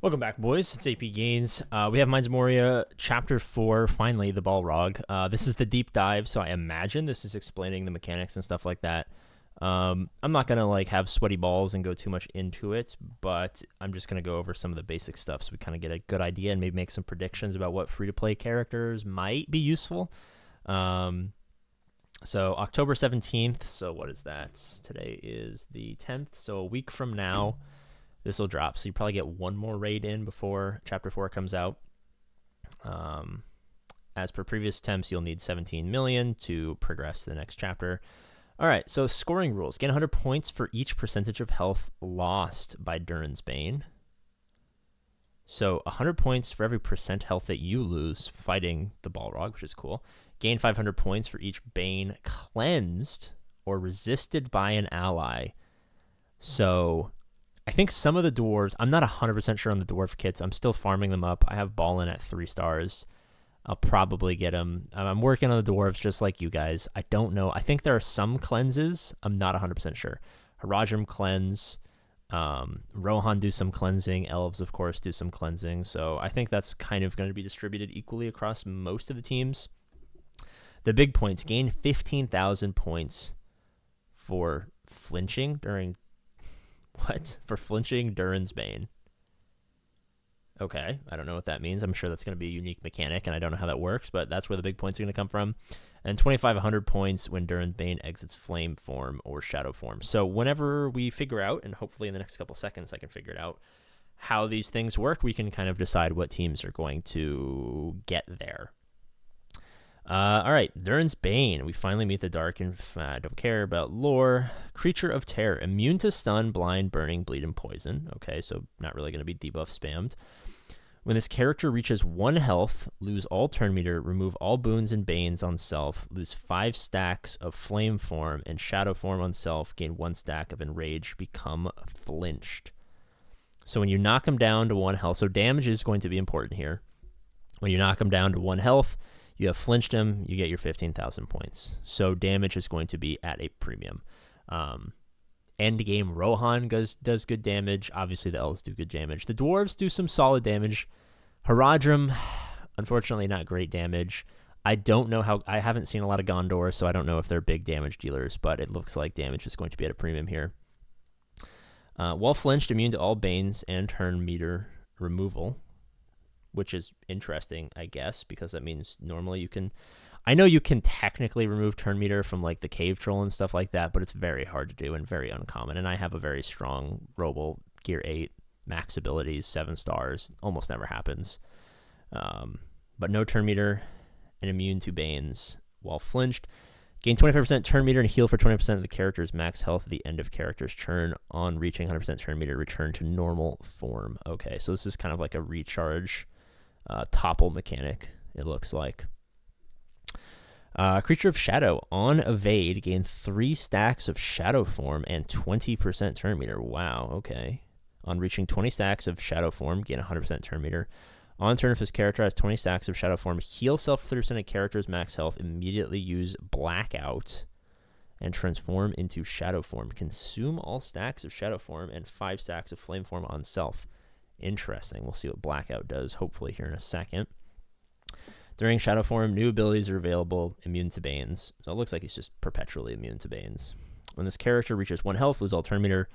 Welcome back, boys. It's AP Gains. We have Mines Moria, Chapter 4, finally, the Balrog. This is the deep dive, so I imagine this is explaining the mechanics and stuff like that. I'm not going to have sweaty balls and go too much into it, but I'm just going to go over some of the basic stuff so we kind of get a good idea and maybe make some predictions about what free-to-play characters might be useful. So October 17th, so what is that? Today is the 10th, so a week from now, this will drop. So you probably get one more raid in before Chapter 4 comes out. As per previous attempts, you'll need 17 million to progress to the next chapter. All right, so scoring rules. Gain 100 points for each percentage of health lost by Durin's Bane. So 100 points for every percent health that you lose fighting the Balrog, which is cool. Gain 500 points for each Bane cleansed or resisted by an ally. So I think some of the dwarves, I'm not 100% sure on the dwarf kits. I'm still farming them up. I have Ballin at 3 stars. I'll probably get them. I'm working on the dwarves just like you guys. I don't know. I think there are some cleanses. I'm not 100% sure. Haradrim cleanse. Rohan do some cleansing. Elves, of course, do some cleansing. So I think that's kind of going to be distributed equally across most of the teams. The big points. Gain 15,000 points for flinching during... What? For flinching Durin's Bane. Okay, I don't know what that means. I'm sure that's going to be a unique mechanic, and I don't know how that works, but that's where the big points are going to come from. And 2,500 points when Durin's Bane exits flame form or shadow form. So whenever we figure out, and hopefully in the next couple seconds I can figure it out, how these things work, we can kind of decide what teams are going to get there. All right, Durin's Bane. We finally meet the Dark, and I don't care about lore. Creature of Terror. Immune to stun, blind, burning, bleed, and poison. Okay, so not really going to be debuff spammed. When this character reaches 1 health, lose all turn meter, remove all boons and banes on self, lose 5 stacks of flame form and shadow form on self, gain 1 stack of enrage, become flinched. So when you knock him down to 1 health, so damage is going to be important here. When you knock him down to 1 health, you have flinched him, you get your 15,000 points. So damage is going to be at a premium. End game Rohan does good damage. Obviously, the elves do good damage. The dwarves do some solid damage. Haradrim, unfortunately, not great damage. I don't know how... I haven't seen a lot of Gondor, so I don't know if they're big damage dealers, but it looks like damage is going to be at a premium here. While flinched, immune to all banes and turn meter removal, which is interesting, I guess, because that means normally you can... I know you can technically remove turn meter from the cave troll and stuff like that, but it's very hard to do and very uncommon. And I have a very strong Robo Gear 8, max abilities, 7 stars. Almost never happens. But no turn meter and immune to banes while flinched. Gain 25% turn meter and heal for 20% of the character's max health at the end of character's turn. On reaching 100% turn meter, return to normal form. Okay, so this is kind of like a recharge topple mechanic, it looks like. Creature of Shadow. On evade, gain 3 stacks of shadow form and 20% turn meter. Wow, okay. On reaching 20 stacks of shadow form, gain 100% turn meter. On turn, if this character has 20 stacks of shadow form, heal self for 30% of character's max health. Immediately use Blackout and transform into shadow form. Consume all stacks of shadow form and 5 stacks of flame form on self. Interesting. We'll see what Blackout does, hopefully, here in a second. During shadow form, new abilities are available, immune to banes. So it looks like he's just perpetually immune to banes. When this character reaches 1 health, lose all turn meter,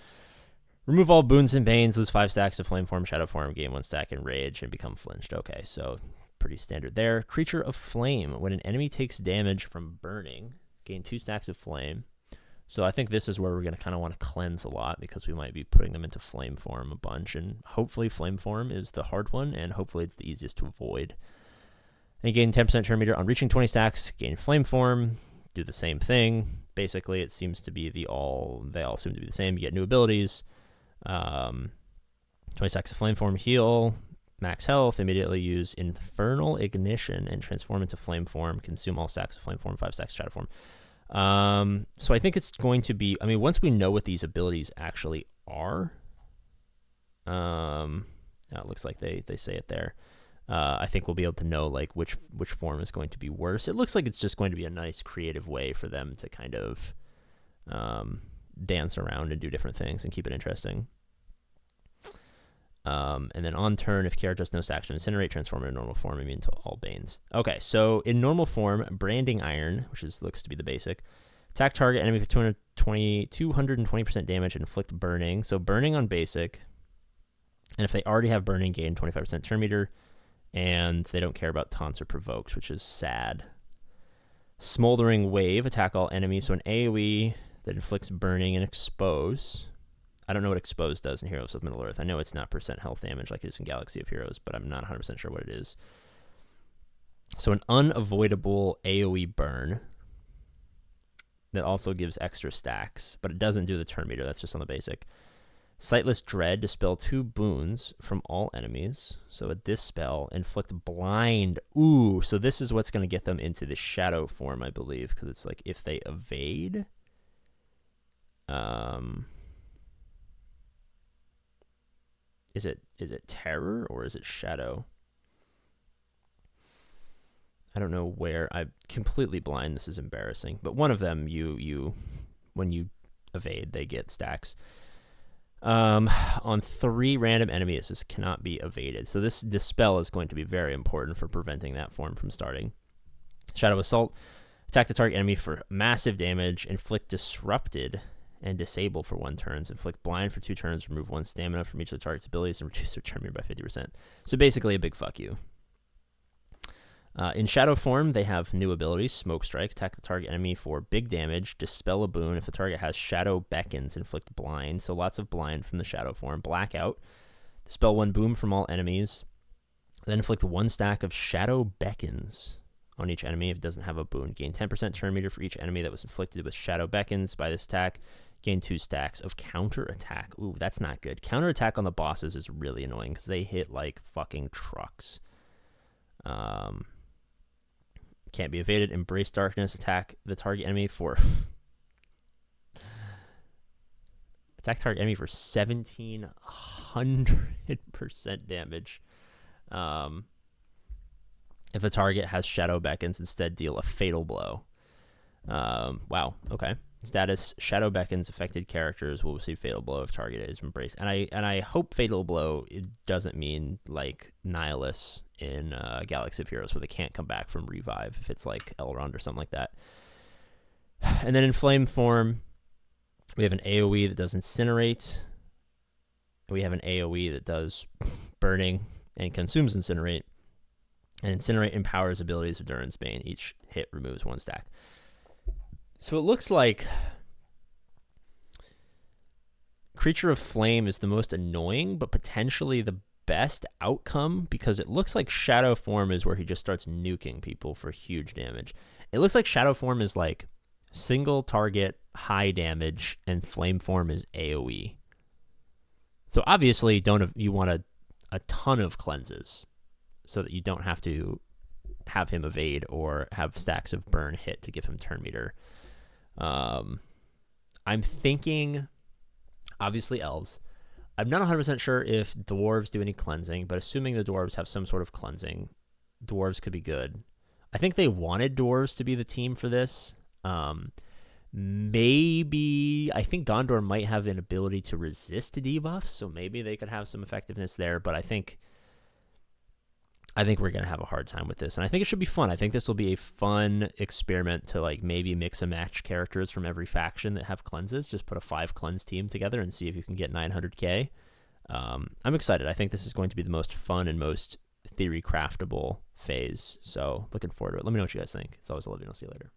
remove all boons and banes, lose 5 stacks of flame form, shadow form, gain 1 stack in rage, and become flinched. Okay, so pretty standard there. Creature of Flame. When an enemy takes damage from burning, gain 2 stacks of flame. So I think this is where we're going to kind of want to cleanse a lot, because we might be putting them into flame form a bunch, and hopefully flame form is the hard one, and hopefully it's the easiest to avoid. And you gain 10% turn meter on reaching 20 stacks, gain flame form, do the same thing. Basically, it seems to be they all seem to be the same. You get new abilities, 20 stacks of flame form, heal, max health, immediately use Infernal Ignition and transform into flame form, consume all stacks of flame form, 5 stacks of shadow form. So I think it's going to be, once we know what these abilities actually are, it looks like they say it there. I think we'll be able to know which form is going to be worse. It looks like it's just going to be a nice creative way for them to kind of dance around and do different things and keep it interesting. And then on turn, if character has no stacks to incinerate, transform into normal form, immune to all banes. Okay, so in normal form, branding iron, which looks to be the basic, attack target enemy for 220% damage, inflict burning. So burning on basic, and if they already have burning, gain 25% turn meter, and they don't care about taunts or provokes, which is sad. Smoldering wave, attack all enemies. So an AoE that inflicts burning and expose. I don't know what expose does in Heroes of Middle Earth. I know it's not percent health damage like it is in Galaxy of Heroes, but I'm not 100% sure what it is. So an unavoidable AoE burn that also gives extra stacks, but it doesn't do the turn meter. That's just on the basic. Sightless Dread, dispel 2 boons from all enemies. So a dispel, inflict blind. Ooh, so this is what's going to get them into the shadow form, I believe, because it's like if they evade. Is it terror or is it shadow? I don't know where. I'm completely blind. This is embarrassing. But one of them, when you evade, they get stacks. On 3 random enemies, this cannot be evaded. So this dispel is going to be very important for preventing that form from starting. Shadow Assault, attack the target enemy for massive damage, inflict disrupted and disable for 1 turn, inflict blind for 2 turns, remove 1 stamina from each of the target's abilities, and reduce their turn meter by 50%. So basically a big fuck you. In shadow form, they have new abilities. Smoke Strike, attack the target enemy for big damage, dispel a boon. If the target has shadow beckons, inflict blind. So lots of blind from the shadow form. Blackout, dispel 1 boon from all enemies, then inflict 1 stack of shadow beckons on each enemy if it doesn't have a boon. Gain 10% turn meter for each enemy that was inflicted with shadow beckons by this attack. Gain 2 stacks of counter attack. Ooh, that's not good. Counter attack on the bosses is really annoying because they hit like fucking trucks. Can't be evaded. Embrace darkness. Attack the target enemy for attack target enemy for 1700% damage. If the target has shadow beckons, instead deal a fatal blow. Wow. Okay. Status: Shadow beckons. Affected characters will receive fatal blow if target is embraced. And I hope fatal blow it doesn't mean like Nihilus in Galaxy of Heroes where they can't come back from revive if it's like Elrond or something like that. And then in flame form, we have an AoE that does incinerate. We have an AoE that does burning and consumes incinerate. And incinerate empowers abilities of Durin's Bane. Each hit removes 1 stack. So it looks like Creature of Flame is the most annoying, but potentially the best outcome because it looks like Shadow Form is where he just starts nuking people for huge damage. It looks like Shadow Form is like single target, high damage, and Flame Form is AoE. So obviously you want a ton of cleanses so that you don't have to have him evade or have stacks of burn hit to give him turn meter. I'm thinking, obviously, elves. I'm not 100% sure if dwarves do any cleansing, but assuming the dwarves have some sort of cleansing, dwarves could be good. I think they wanted dwarves to be the team for this. Maybe, I think Gondor might have an ability to resist debuffs, so maybe they could have some effectiveness there, but I think we're going to have a hard time with this. And I think it should be fun. I think this will be a fun experiment to like maybe mix and match characters from every faction that have cleanses. Just put a 5 cleanse team together and see if you can get 900k. I'm excited. I think this is going to be the most fun and most theory craftable phase. So looking forward to it. Let me know what you guys think. It's always a love you, and I'll see you later.